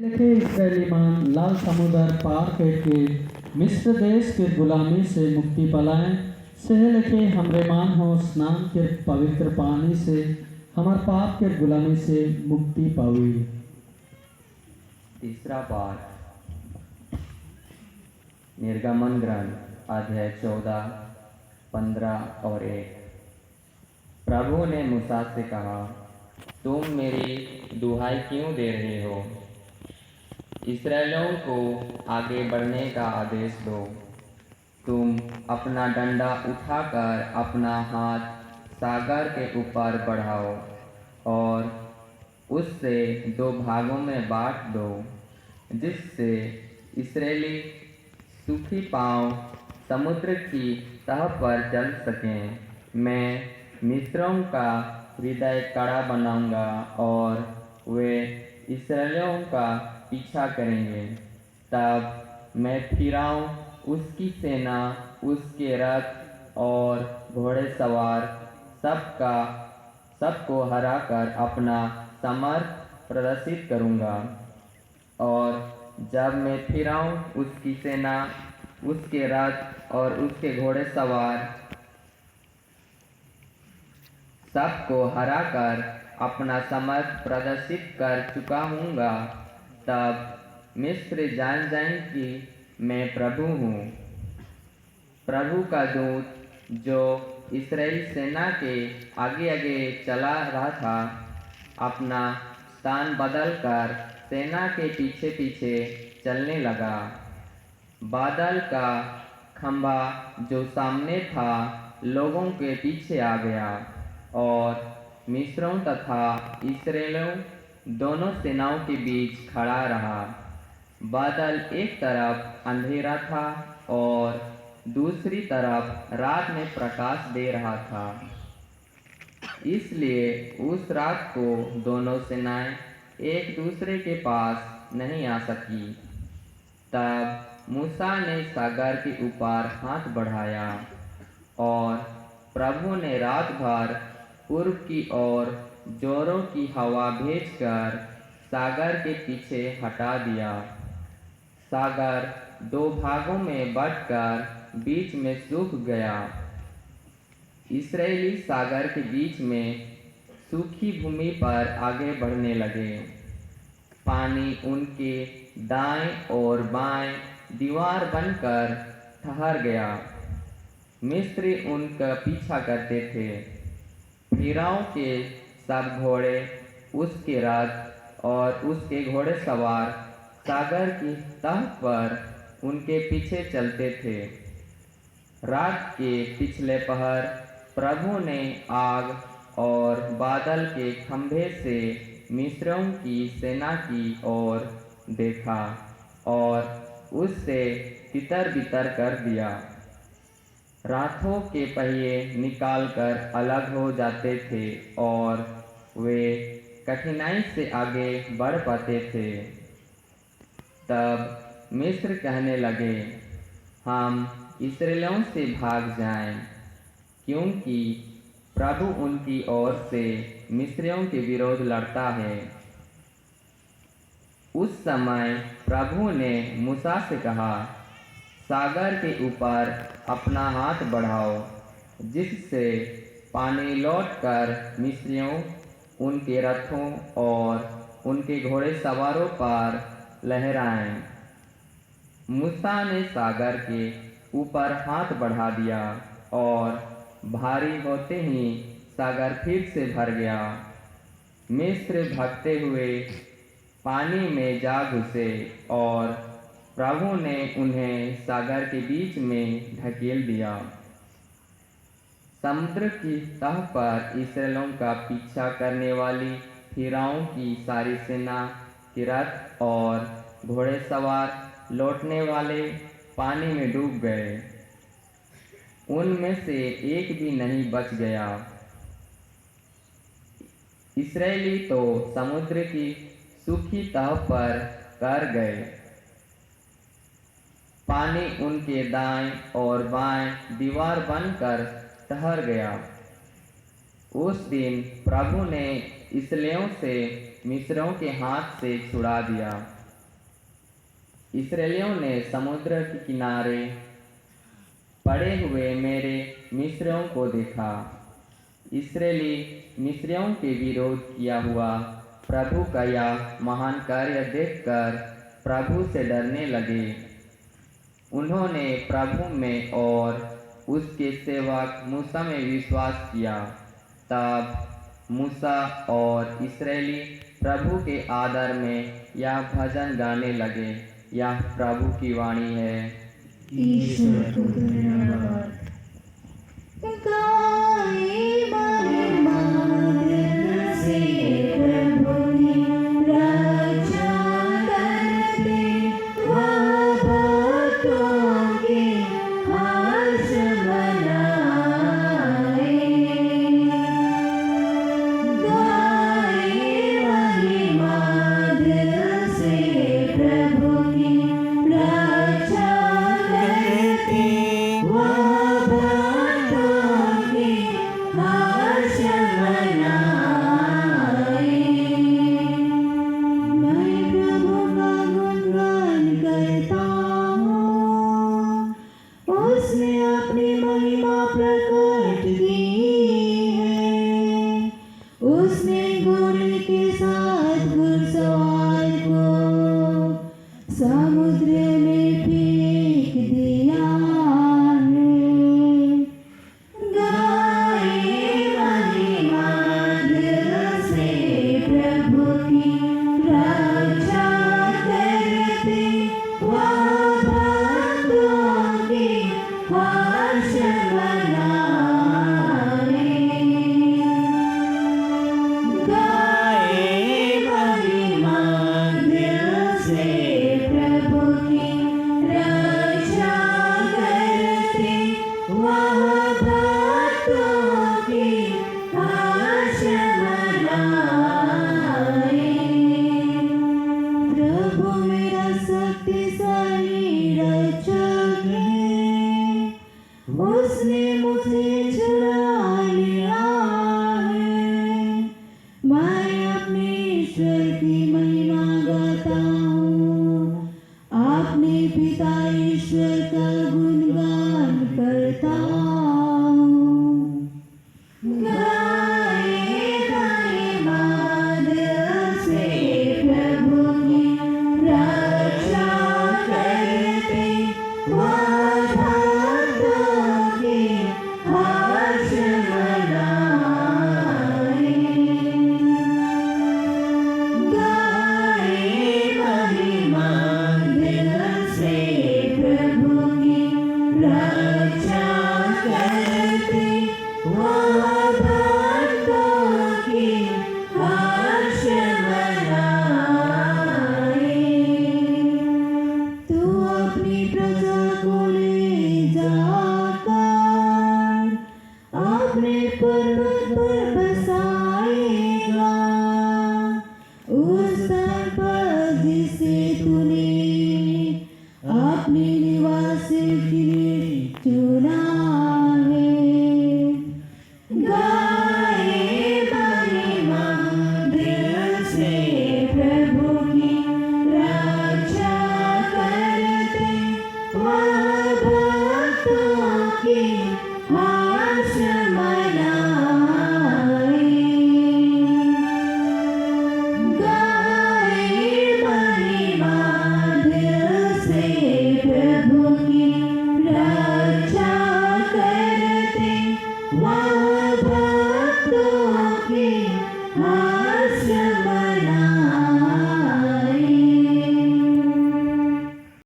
लिखे इस्राएली मान लाल समुद्र पार करके मिस्र देश के गुलामी से मुक्ति पालाएं। सह लिखे हमरे मान हो स्नान के पवित्र पानी से हमार पाप के गुलामी से मुक्ति पावी। तीसरा पाठ निर्गमन ग्रंथ अध्याय 14, 15 और 1। प्रभु ने मूसा से कहा, तुम मेरी दुहाई क्यों दे रहे हो? इस्राएलियों को आगे बढ़ने का आदेश दो। तुम अपना डंडा उठाकर अपना हाथ सागर के ऊपर बढ़ाओ और उससे 2 भागों में बांट दो, जिससे इस्राएली सूखी पांव समुद्र की तह पर चल सकें। मैं मिस्रियों का हृदय कड़ा बनाऊंगा और वे इस्राएलियों का पीछा करेंगे। तब मैं फिरौन, उसकी सेना, उसके रथ और घोड़ेसवार सबको हराकर अपना सामर्थ प्रदर्शित करूंगा। और जब मैं फिरौन, उसकी सेना, उसके रथ और उसके घोड़ेसवार सबको हराकर अपना सामर्थ प्रदर्शित कर चुका हूँगा, तब मिस्र जान जाएं कि मैं प्रभु हूँ। प्रभु का दूत जो इस्राएल सेना के आगे आगे चला रहा था, अपना स्थान बदलकर सेना के पीछे पीछे चलने लगा। बादल का खंभा जो सामने था लोगों के पीछे आ गया और मिस्रियों तथा इस्राएलियों दोनों सेनाओं के बीच खड़ा रहा। बादल एक तरफ अंधेरा था और दूसरी तरफ रात में प्रकाश दे रहा था। इसलिए उस रात को दोनों सेनाएं एक दूसरे के पास नहीं आ सकी। तब मूसा ने सागर के ऊपर हाथ बढ़ाया और प्रभु ने रात भर पूर्व की ओर जोरों की हवा भेजकर सागर के पीछे हटा दिया। सागर 2 भागों में बंटकर बीच में सूख गया। इस्राएली सागर के बीच में सूखी भूमि पर आगे बढ़ने लगे। पानी उनके दाएं और बाएं दीवार बनकर ठहर गया। मिस्री उनका पीछा करते थे। फिरौन के सब घोड़े, उसके रथ और उसके घोड़ेसवार सागर की तह पर उनके पीछे चलते थे। रात के पिछले पहर प्रभु ने आग और बादल के खंभे से मिस्रियों की सेना की ओर देखा और उससे तितर बितर कर दिया। रथों के पहिए निकालकर अलग हो जाते थे और वे कठिनाई से आगे बढ़ पाते थे। तब मिस्र कहने लगे, हम इस्राएलियों से भाग जाएं, क्योंकि प्रभु उनकी ओर से मिस्रियों के विरोध लड़ता है। उस समय प्रभु ने मूसा से कहा, सागर के ऊपर अपना हाथ बढ़ाओ, जिससे पानी लौटकर मिस्रियों, उनके रथों और उनके घोड़ेसवारों पर लहराएं। मूसा ने सागर के ऊपर हाथ बढ़ा दिया और भारी होते ही सागर फिर से भर गया। मिस्र भागते हुए पानी में जा घुसे और प्रभु ने उन्हें सागर के बीच में ढकेल दिया। समुद्र की तह पर इस्राएलियों का पीछा करने वाली फिरौन की सारी सेना के रथ और घोड़ेसवार लौटने वाले पानी में डूब गए। उनमें से एक भी नहीं बच गया। इस्राएली तो समुद्र की सूखी तह पर कर गए। पानी उनके दाएं और बाएं दीवार बनकर ठहर गया। उस दिन प्रभु ने इस्राएलियों से मिस्रियों के हाथ से छुड़ा दिया। इसराइलियों ने समुद्र के किनारे पड़े हुए मेरे मिस्रियों को देखा। इसराइली मिस्रियों के विरोध किया हुआ प्रभु का यह महान कार्य देखकर प्रभु से डरने लगे। उन्होंने प्रभु में और उसके सेवक मूसा में विश्वास किया। तब मूसा और इसराइली प्रभु के आदर में यह भजन गाने लगे। यह प्रभु की वाणी है। ईश्वर को धन्यवाद। गाए महिमा दिल से प्रभु की रक्षा करते, वह भक्तों के हर्ष मनाए। गाए महिमा दिल से प्रभु की रक्षा करते, वह भक्तों के हर्ष मनाए। मैं प्रभु का गुणगान करता हूँ, उसने अपनी महिमा प्रकट की है। उसने घोड़े के साथ घुड़सवार को समुद्र में फेंक दिया है। गाए महिमा दिल से प्रभु की रक्षा करते, वह भक्तों के हर्ष मनाए। गाए महिमा दिल से प्रभु की रक्षा करते, वह भक्तों के हर्ष मनाए। प्रभु मेरा शक्तिशाली रक्षक है, उसने मुझे छुड़ा लिया है। मैं अपने ईश्वर की महिमा गाता हूँ, अपने पिता ईश्वर का गुणगान करता हूँ। गाए महिमा दिल से प्रभु की रक्षा करते, वह भक्तों के हर्ष मनाए। गाए महिमा दिल से प्रभु की रक्षा करते, वह भक्तों के हर्ष मनाए। तू अपनी प्रजा को ले जाकर अपने पर्वत पर बसाएगा, उस स्थान पर जिसे तूने अपने निवास के लिए चुना है। गाए महिमा दिल से प्रभु की रक्षा करते, वह भक्तों के हर्ष मनाए। गाए महिमा दिल से प्रभु की रक्षा करते, वह भक्तों के